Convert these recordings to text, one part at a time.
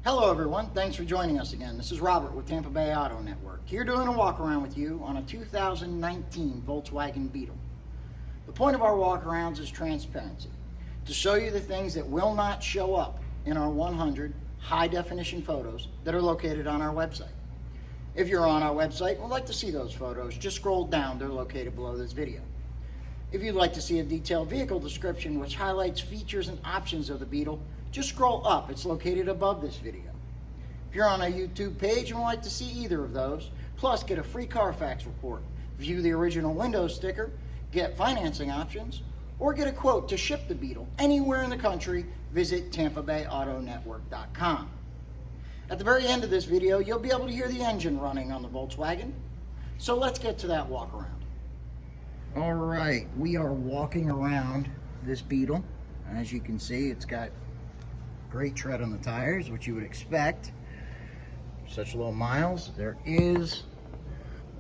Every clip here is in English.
Hello everyone, thanks for joining us again. This is Robert with Tampa Bay Auto Network, here doing a walk around with you on a 2019 Volkswagen Beetle. The point of our walk arounds is transparency, to show you the things that will not show up in our 100 high definition photos that are located on our website. If you're on our website and would like to see those photos, just scroll down, they're located below this video. If you'd like to see a detailed vehicle description which highlights features and options of the Beetle, just scroll up, it's located above this video. If you're on our YouTube page and would like to see either of those, plus get a free CARFAX report, view the original window sticker, get financing options, or get a quote to ship the Beetle anywhere in the country, visit TampaBayAutoNetwork.com. At the very end of this video, you'll be able to hear the engine running on the Volkswagen. So let's get to that walk around. All right, we are walking around this Beetle. As you can see, it's got great tread on the tires, which you would expect. Such low miles. There is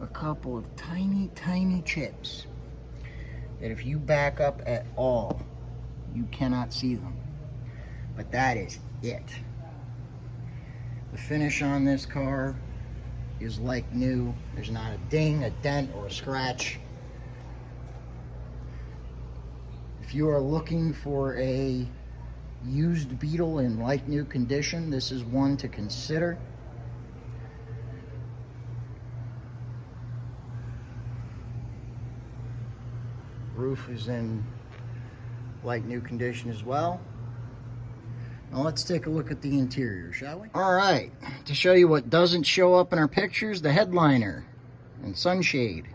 a couple of tiny chips that if you back up at all, you cannot see them. But that is it. The finish on this car is like new. There's not a ding, a dent, or a scratch. If you are looking for a used Beetle in like new condition, this is one to consider. Roof is in like new condition as well. Now let's take a look at the interior, shall we? All right, to show you what doesn't show up in our pictures, the headliner and sunshade.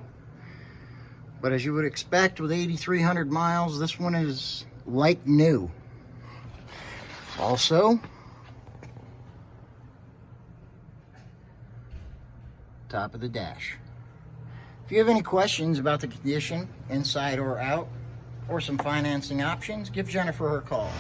But as you would expect with 8,300 miles, this one is like new. Also, top of the dash. If you have any questions about the condition, inside or out, or some financing options, give Jennifer her call.